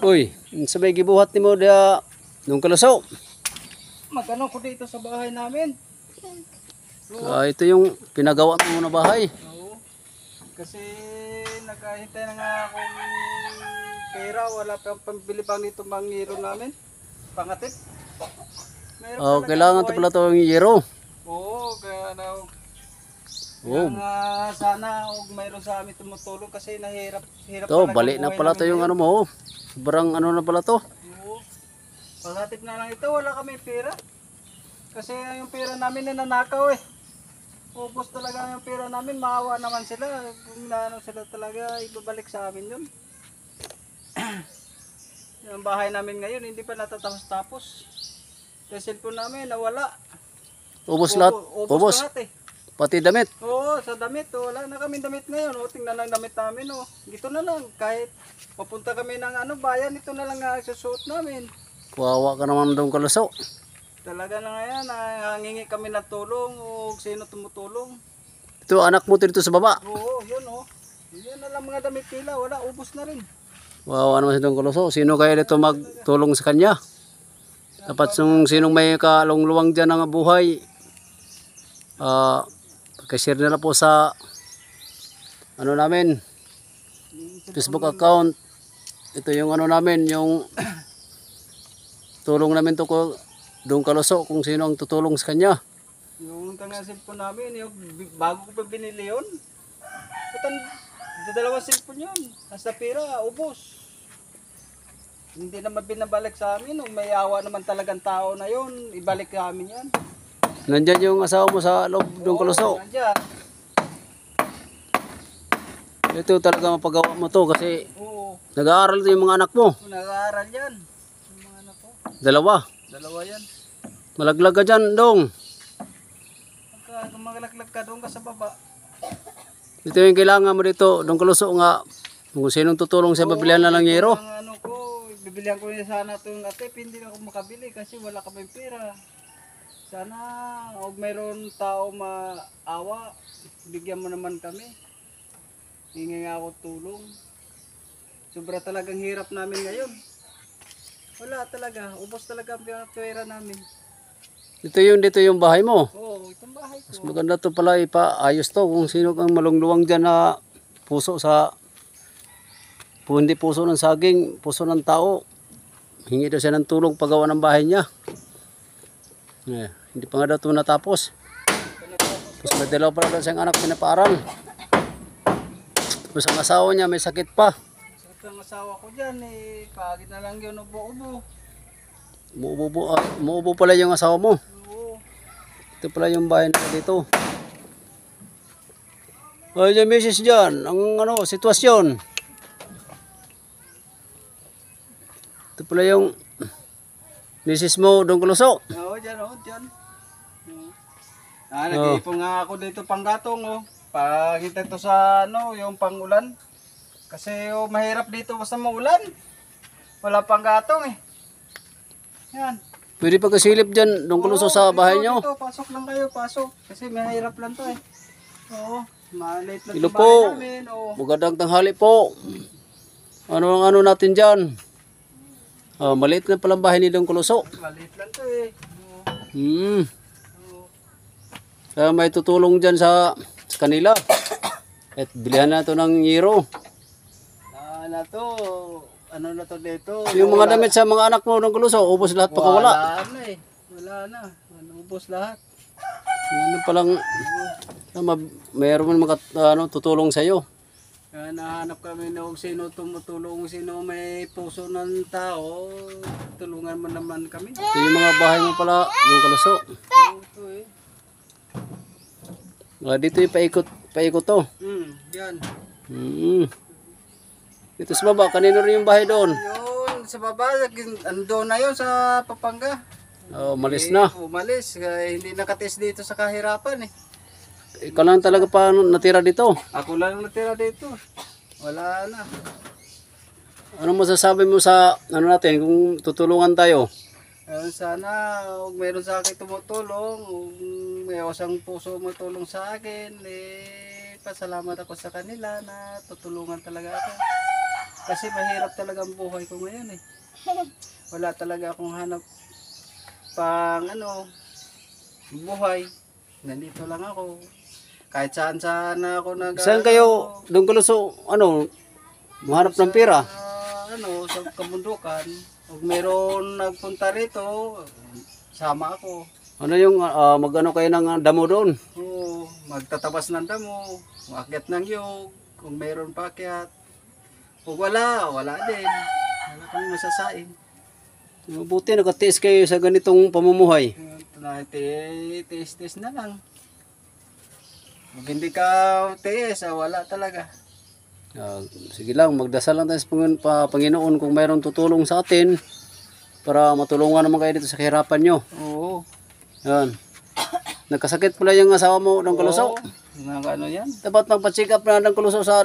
Uy, sabay gibuhat ni mo dia nung kalaso. Magano ko dito sa bahay namin. Ito yung pinagawa mo na bahay. Oo. Kasi naghahintay na nga akong pera. Wala pang pambili pang nito mangiro namin. Pangatid. Meron Kailangan to pala to yung yero. Oo, kaya na. Oh. Sana mayroon sa amin tumutulong kasi hirap To, talaga balik na buhay pala namin to yung ngayon. ano mo. Sobrang ano na pala to. Oo. Paghatid na lang ito, wala kami pera. Kasi yung pera namin nanakaw eh. Ubos talaga yung pera namin, maawa naman sila. Kung naano sila talaga, ibabalik sa amin yun. Yung bahay namin ngayon, hindi pa natatapos-tapos. Yung cellphone namin, nawala. Ubos lahat. Ubos lahat eh. Pati damit. Oo, sa damit. Wala na kami damit ngayon. Tingnan lang damit namin. Ito na lang. Kahit papunta kami ng bayan, ito na lang nga susuot namin. Kawawa ka naman doon kalaso. Talaga na nga yan. Nangingi kami ng tulong o sino tumutulong. Ito anak mo dito sa baba. Oo, yun Yun na lang mga damit nila. Wala, ubos na rin. Kawawa naman si doon kalaso. Sino kaya dito magtulong sa kanya? Dapat sinong may kalungluwang dyan ng buhay. Pagka-share nila po sa ano namin Facebook account. Ito yung ano namin, yung tulong namin to ko doon kalaso kung sino ang tutulong sa kanya. Yung cellphone namin, yung bago ko pa binili yun. Dalawang cellphone yun. Hasta pera, ubos. Hindi naman binabalik sa amin. May awa naman talagang tao na yun. Ibalik sa amin yan. Nandyan yung asawa mo sa loob doon kalaso. Nandyan. Ito talaga mapagawa mo to kasi Oo. nag-aaral to yung mga anak mo. Nag-aaral yan. Yung mga anak ko. Dalawa Yan. Malaglag ka dyan dong. Pagka maglaglag ka doon ka sa baba. Ito yung kailangan mo dito doon kalaso nga kung sinong tutulong sa pabilihan na lang yero. Ang bibilihan ko niya sana itong atip. Hindi na ako makabili kasi wala kaming pera. Sana huwag mayroon tao maawa. Bigyan mo naman kami. Hingi nga ako tulong. Sobra talagang hirap namin ngayon. Wala talaga. Ubos talaga ang pera namin. Dito yung bahay mo. Oo, itong bahay ko. Mas maganda to pala ipaayos to kung sino kang malungluwang dyan na puso sa hindi puso ng saging, puso ng tao. Hingi daw siya ng tulong paggawa ng bahay niya. Hindi pa nga daw ito natapos. Tapos may dalawa pala daw siyang anak pinapaaral. Tapos ang asawa niya may sakit pa. Sakit ang asawa ko dyan eh. Pagit na lang yun, ubo-ubo. Muubo pala yung asawa mo. Oo. Ito pala yung bahay nila dito. Ay, dyan misis dyan. Ang sitwasyon. Ito pala yung misis mo doon kalaso. Oo, dyan. Nag-iipon nga ako dito panggatong Pagkita to sa yung pangulan. Kasi mahirap dito basta maulan. Wala panggatong eh. Yan. Pwede pa kasilip dyan doon kalaso sa bahay nyo. Dito, pasok lang kayo, pasok. Kasi mahirap lang to eh. Oo, maliit lang Hello sa po. bahay namin. Magandang tanghali po. Ano ang natin dyan? Maliit na palang bahay ni Dong Koloso. Maliit lang to eh. May tutulong dyan sa kanila. At bilihan na ito ng yero. Ano na to dito? Yung mga damit sa mga anak mo Dong Koloso, ubos lahat pa wala. Wala na eh. Wala na. Ubos lahat. Ano palang mayroon mga tutulong sa iyo. Nahanap kami na kung sino tumutulong, sino may puso ng tao, tulungan mo naman kami. Ito yung mga bahay mo pala, Dong Koloso. Ito eh. Dito yung paikot to. Yan. Dito sa baba, kanino rin yung bahay doon? Yun, sa baba, ando na yun sa Papanga. Malis na. Umalis, hindi nakatis dito sa kahirapan eh. Ikaw lang talaga pa natira dito. Ako lang natira dito. Wala na. Ano masasabi mo sa natin kung tutulungan tayo? Sana kung meron sa akin tumutulong, kung may isang puso mo tulong sa akin, pasalamat ako sa kanila na tutulungan talaga ako. Kasi mahirap talaga ang buhay ko ngayon eh. Wala talaga akong hanap pang buhay. Nandito lang ako. Kahit saan saan ako Saan kayo, doon kaluso, mahanap ng pera? Sa kabundukan. Pag meron nagpunta rito, sama ako. Ano yung magano kayo ng damo doon? Oo, magtatabas ng damo, umakyat ng yug, kung meron pakyat. Kung wala, wala din. Wala kang masasaing. Mabuti nakatiis kayo sa ganitong pamumuhay. Tiis na lang. Pag hindi ka tiis, wala talaga. Sige lang, magdasal lang tayo sa Panginoon kung mayroong tutulong sa atin para matulungan naman kayo dito sa kahirapan nyo. Oo. Yan. Nagkasakit pala yung asawa mo ng kaluso. Ano yan? Dapat magpa-check up na ng kaluso sa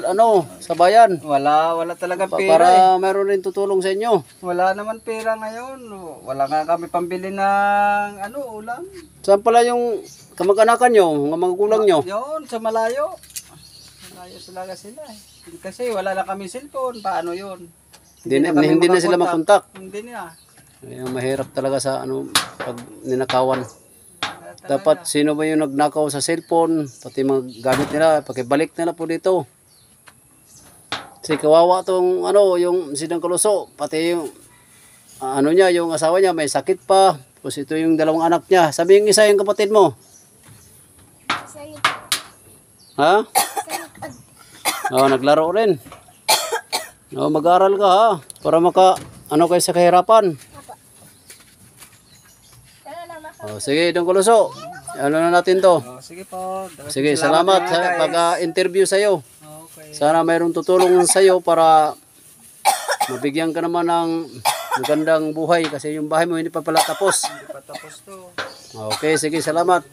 bayan. Wala talaga pera Para eh. mayroon rin tutulong sa inyo. Wala naman pera ngayon. Wala nga kami pambili ng ulam. Saan pala yung kamag-anakan nyo, mga magulang nyo? Yun, sa malayo. Malayo talaga sila eh. Kasi wala na kami cellphone. Paano yun? Hindi na sila makontak. Hindi na. Yung mahirap talaga sa pag ninakawan. Wala talaga. Dapat sino ba yung nagnakaw sa cellphone, pati mga gamit nila, pakibalik nila po dito. Kasi kawawa tong yung sinang kaluso, pati yung yung asawa niya may sakit pa. Tapos ito yung dalawang anak niya. Sabi yung isa yung kapatid mo. Ha? Naglaro rin. Mag-aral ka ha, para kayo sa kahirapan. Sige, Dong Kaluso. Na natin to. Sige po. Sige, salamat sa pag-interview sa'yo. Okay. Sana mayroong tutulong sa'yo para mabigyan ka naman ng magandang buhay kasi yung bahay mo hindi pa pala tapos. Hindi pa tapos to. Okay, sige, salamat.